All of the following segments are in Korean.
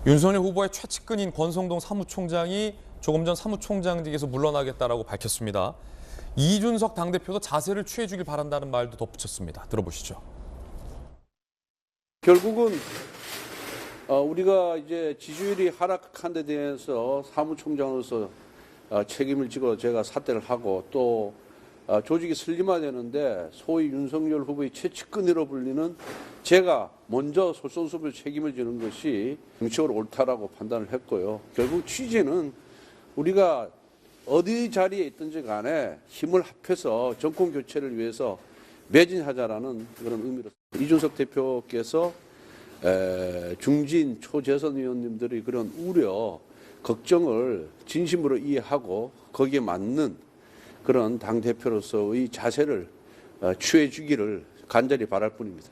윤석열 후보의 최측근인 권성동 사무총장이 조금 전 사무총장직에서 물러나겠다라고 밝혔습니다. 이준석 당대표도 자세를 취해주길 바란다는 말도 덧붙였습니다. 들어보시죠. 결국은 우리가 이제 지지율이 하락한 데 대해서 사무총장으로서 책임을 지고 제가 사퇴를 하고 또 조직이 슬림화되는데 소위 윤석열 후보의 최측근으로 불리는 제가 먼저 솔선수범 책임을 지는 것이 정치적으로 옳다라고 판단을 했고요. 결국 취지는 우리가 어디 자리에 있든지 간에 힘을 합해서 정권 교체를 위해서 매진하자라는 그런 의미로 이준석 대표께서 중진 초재선 의원님들의 그런 우려, 걱정을 진심으로 이해하고 거기에 맞는 그런 당대표로서의 자세를 취해 주기를 간절히 바랄 뿐입니다.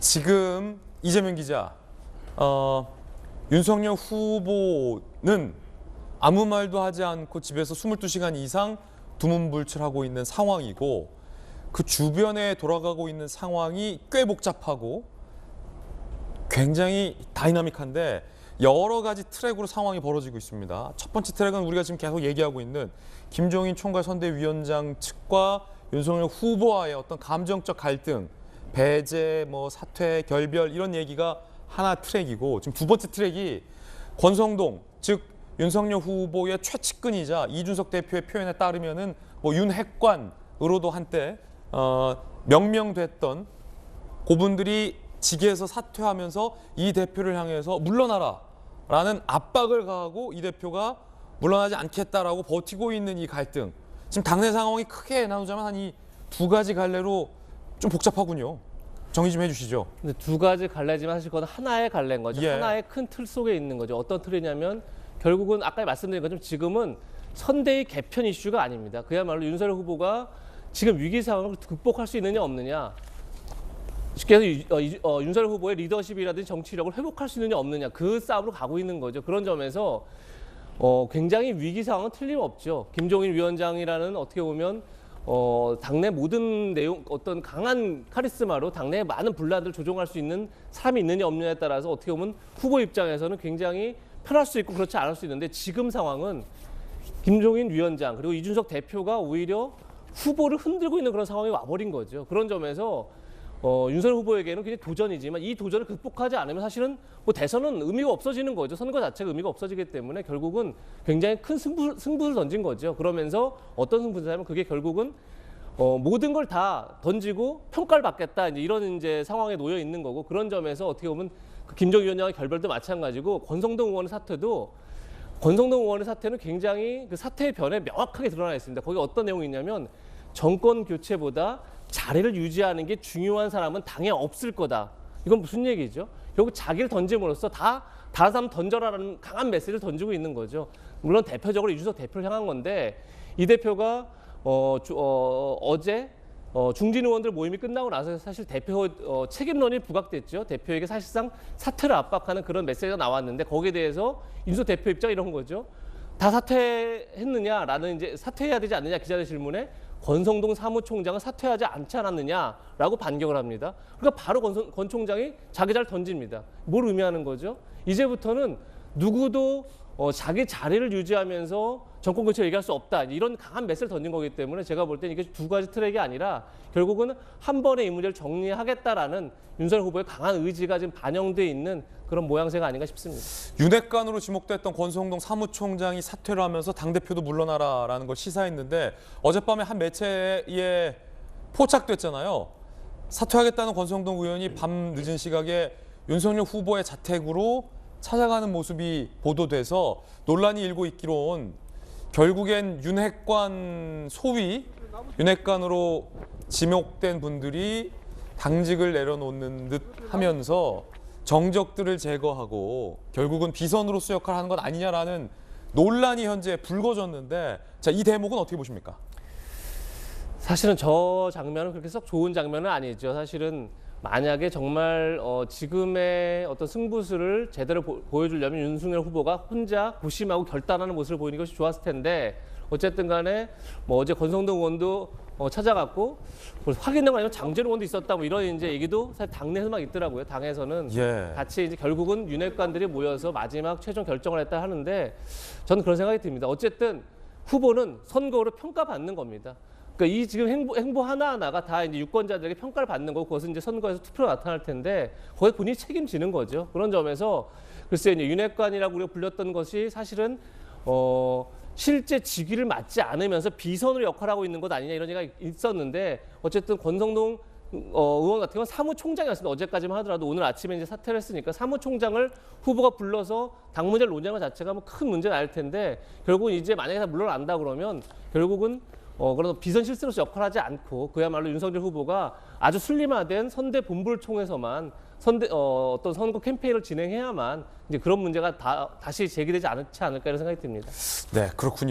지금 이재명 기자, 윤석열 후보는 아무 말도 하지 않고 집에서 22시간 이상 두문불출하고 있는 상황이고 그 주변에 돌아가고 있는 상황이 꽤 복잡하고 굉장히 다이나믹한데 여러 가지 트랙으로 상황이 벌어지고 있습니다. 첫 번째 트랙은 우리가 지금 계속 얘기하고 있는 김종인 총괄선대위원장 측과 윤석열 후보와의 어떤 감정적 갈등, 배제, 사퇴, 결별 이런 얘기가 하나 트랙이고 지금 두 번째 트랙이 권성동, 즉 윤석열 후보의 최측근이자 이준석 대표의 표현에 따르면은 윤핵관으로도 한때 명명됐던 그분들이 직에서 사퇴하면서 이 대표를 향해서 물러나라라는 압박을 가하고 이 대표가 물러나지 않겠다라고 버티고 있는 이 갈등. 지금 당내 상황이 크게 나누자면 한 이 두 가지 갈래로 좀 복잡하군요. 정리 좀 해주시죠. 근데 두 가지 갈래지만 사실 그건 하나의 갈래인 거죠. 예. 하나의 큰 틀 속에 있는 거죠. 어떤 틀이냐면 결국은 아까 말씀드린 것처럼 지금은 선대위 개편 이슈가 아닙니다. 그야말로 윤석열 후보가 지금 위기 상황을 극복할 수 있느냐 없느냐. 쉽게 해서 윤석열 후보의 리더십이라든지 정치력을 회복할 수 있느냐 없느냐. 그 싸움으로 가고 있는 거죠. 그런 점에서 굉장히 위기 상황은 틀림없죠. 김종인 위원장이라는 어떻게 보면 당내 모든 내용 어떤 강한 카리스마로 당내의 많은 분란들을 조종할 수 있는 사람이 있느냐 없느냐에 따라서 어떻게 보면 후보 입장에서는 굉장히 편할 수 있고 그렇지 않을 수 있는데 지금 상황은 김종인 위원장 그리고 이준석 대표가 오히려 후보를 흔들고 있는 그런 상황이 와버린 거죠. 그런 점에서 윤석열 후보에게는 굉장히 도전이지만 이 도전을 극복하지 않으면 사실은 대선은 의미가 없어지는 거죠. 선거 자체가 의미가 없어지기 때문에 결국은 굉장히 큰 승부를 던진 거죠. 그러면서 어떤 승부냐면 그게 결국은 모든 걸 다 던지고 평가를 받겠다 이런 이제 상황에 놓여 있는 거고 그런 점에서 어떻게 보면 그 김종인 위원장의 결별도 마찬가지고 권성동 의원의 사태는 굉장히 그 사태의 변에 명확하게 드러나 있습니다. 거기 어떤 내용이 있냐면 정권 교체보다 자리를 유지하는 게 중요한 사람은 당에 없을 거다. 이건 무슨 얘기죠? 결국 자기를 던짐으로써 다른 사람 던져라라는 강한 메시지를 던지고 있는 거죠. 물론 대표적으로 이준석 대표를 향한 건데 이 대표가 어제 중진 의원들 모임이 끝나고 나서 사실 대표 책임론이 부각됐죠. 대표에게 사실상 사퇴를 압박하는 그런 메시지가 나왔는데 거기에 대해서 이준석 대표 입장 이런 거죠. 다 사퇴했느냐라는 이제 사퇴해야 되지 않느냐 기자들 질문에 권성동 사무총장은 사퇴하지 않지 않았느냐라고 반격을 합니다. 그러니까 바로 권 총장이 자기 자리를 던집니다. 뭘 의미하는 거죠? 이제부터는 누구도 자기 자리를 유지하면서 정권 교체를 얘기할 수 없다. 이런 강한 메시지를 던진 거기 때문에 제가 볼 때는 이게 두 가지 트랙이 아니라 결국은 한 번에 이 문제를 정리하겠다라는 윤석열 후보의 강한 의지가 지금 반영돼 있는 그런 모양새가 아닌가 싶습니다. 윤핵관으로 지목됐던 권성동 사무총장이 사퇴를 하면서 당대표도 물러나라라는 걸 시사했는데 어젯밤에 한 매체에 포착됐잖아요. 사퇴하겠다는 권성동 의원이 밤 늦은 시각에 윤석열 후보의 자택으로 찾아가는 모습이 보도돼서 논란이 일고 있기론 결국엔 소위 윤핵관으로 지목된 분들이 당직을 내려놓는 듯 하면서 정적들을 제거하고 결국은 비선으로서 역할을 하는 것 아니냐라는 논란이 현재 불거졌는데 자, 이 대목은 어떻게 보십니까? 사실은 저 장면은 그렇게 썩 좋은 장면은 아니죠. 사실은 만약에 정말 지금의 어떤 승부수를 제대로 보여주려면 윤석열 후보가 혼자 고심하고 결단하는 모습을 보이는 것이 좋았을 텐데 어쨌든 간에 뭐 어제 권성동 의원도 찾아갔고 확인된 건 아니고 장재원 의원도 있었다 뭐 이런 이제 얘기도 사실 당내에서 막 있더라고요. 당에서는 예. 같이 이제 결국은 윤핵관들이 모여서 마지막 최종 결정을 했다 하는데 저는 그런 생각이 듭니다. 어쨌든 후보는 선거로 평가받는 겁니다. 그러니까 이 지금 행보 하나하나가 다 이제 유권자들에게 평가를 받는 거고 그것은 이제 선거에서 투표로 나타날 텐데 거기에 본인이 책임지는 거죠. 그런 점에서 글쎄 이제 윤핵관이라고 우리가 불렸던 것이 사실은 실제 직위를 맡지 않으면서 비선으로 역할하고 있는 것 아니냐 이런 얘기가 있었는데 어쨌든 권성동 의원 같은 경우는 사무총장이었습니다. 어제까지만 하더라도 오늘 아침에 이제 사퇴를 했으니까 사무총장을 후보가 불러서 당 문제를 논의하는 것 자체가 뭐 큰 문제는 아닐 텐데 결국은 이제 만약에 다 물러난다 그러면 결국은 그런 비선 실세로서 역할하지 않고 그야말로 윤석열 후보가 아주 슬림화된 선대 본부를 통해서만 어떤 선거 캠페인을 진행해야만 이제 그런 문제가 다시 제기되지 않지 않을까 이런 생각이 듭니다. 네, 그렇군요.